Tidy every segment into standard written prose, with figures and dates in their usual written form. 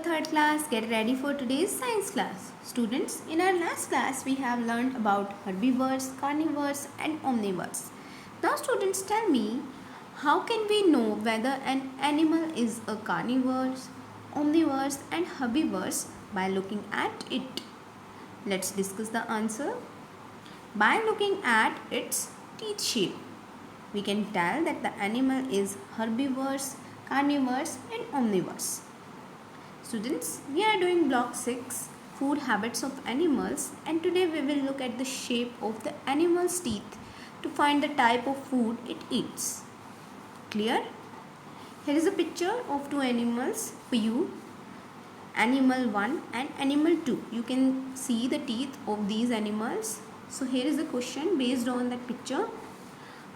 third class, get ready for today's science class. Students, in our last class we have learned about herbivores, carnivores and omnivores. Now students, tell me, how can we know whether an animal is a carnivores, omnivores and herbivores by looking at it? Let's discuss the answer. By looking at its teeth shape, we can tell that the animal is herbivores, carnivores and omnivores. Students, we are doing block 6, food habits of animals, and today we will look at the shape of the animal's teeth to find the type of food it eats. Clear? Here is a picture of two animals for you, animal 1 and animal 2. You can see the teeth of these animals. So here is a question based on that picture.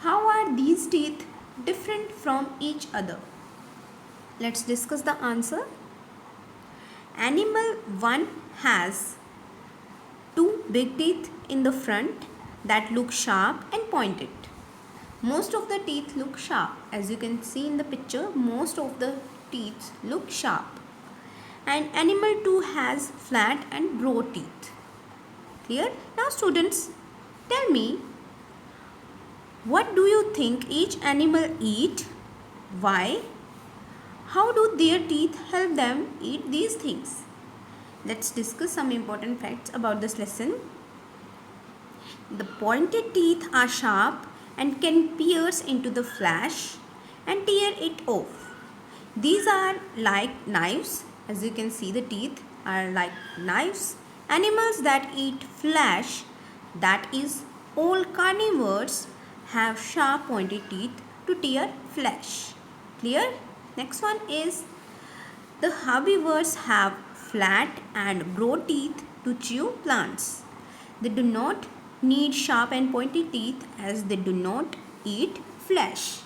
How are these teeth different from each other? Let's discuss the answer. Animal 1 has two big teeth in the front that look sharp and pointed. Most of the teeth look sharp. As you can see in the picture, most of the teeth look sharp. And animal 2 has flat and broad teeth. Clear? Now students, tell me, what do you think each animal eat? Why? How do their teeth help them eat these things? Let's discuss some important facts about this lesson. The pointed teeth are sharp and can pierce into the flesh and tear it off. These are like knives. As you can see, the teeth are like knives. Animals that eat flesh, that is all carnivores, have sharp pointed teeth to tear flesh. Clear? Next one is the herbivores have flat and broad teeth to chew plants. They do not need sharp and pointy teeth as they do not eat flesh.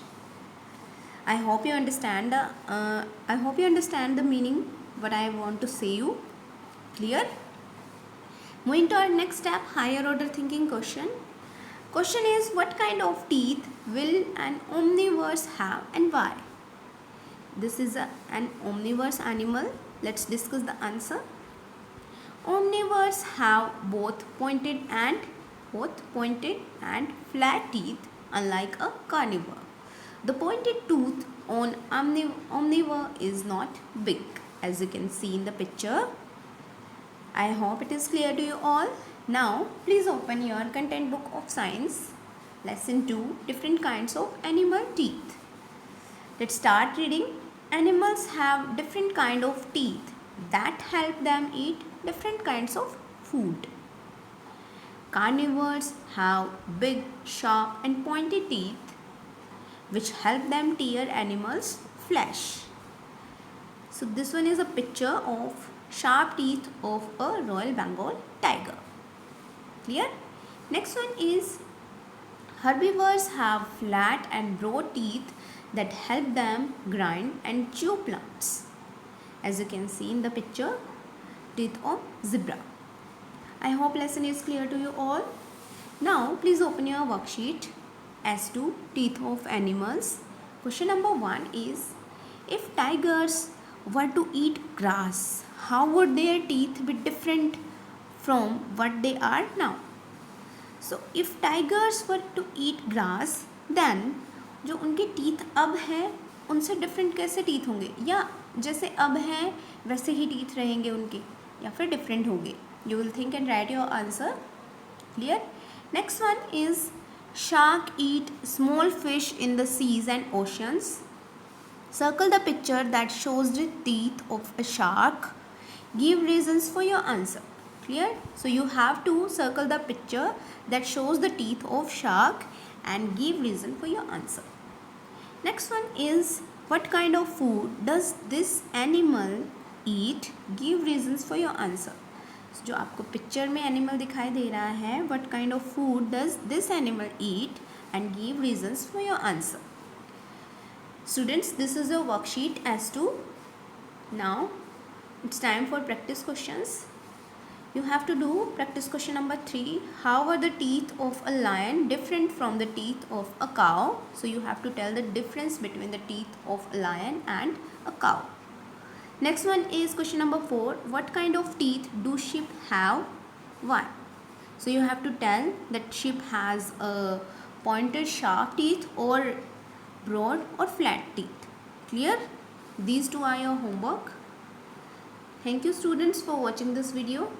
I hope you understand the meaning what I want to say you. Clear? Moving to our next step, higher order thinking question. Question is, what kind of teeth will an omnivores have and why? This is an omnivorous animal. Let's discuss the answer. Omnivores have both pointed and flat teeth, unlike a carnivore. The pointed tooth on omnivore is not big, as you can see in the picture. I hope it is clear to you all. Now, please open your content book of science, lesson 2, different kinds of animal teeth. Let's start reading. Animals have different kind of teeth that help them eat different kinds of food. Carnivores have big, sharp and pointed teeth which help them tear animals' flesh. So this one is a picture of sharp teeth of a Royal Bengal tiger. Clear? Next one is herbivores have flat and broad teeth that help them grind and chew plants. As you can see in the picture, teeth of zebra. I hope lesson is clear to you all. Now please open your worksheet as to teeth of animals. Question number 1 is, if tigers were to eat grass, how would their teeth be different from what they are now? So if tigers were to eat grass, then जो उनके teeth अब हैं उनसे different कैसे teeth होंगे, या जैसे अब हैं वैसे ही टीथ रहेंगे उनके, या फिर डिफरेंट होंगे? You will think and write your answer. Clear? Next one is, shark eat small fish in the seas and oceans. Circle the picture that shows the teeth of a shark. Give reasons for your answer. Clear? So you have to circle the picture that shows the teeth of shark and give reason for your answer. Next one is, what kind of food does this animal eat? Give reasons for your answer. So जो आपको picture में animal दिखाई दे रहा है, what kind of food does this animal eat and give reasons for your answer. Students, this is your worksheet as to. Now it's time for practice questions. You have to do practice question number 3. How are the teeth of a lion different from the teeth of a cow? So you have to tell the difference between the teeth of a lion and a cow. Next one is question number 4. What kind of teeth do sheep have? Why? So you have to tell that sheep has a pointed sharp teeth or broad or flat teeth. Clear? These two are your homework. Thank you students for watching this video.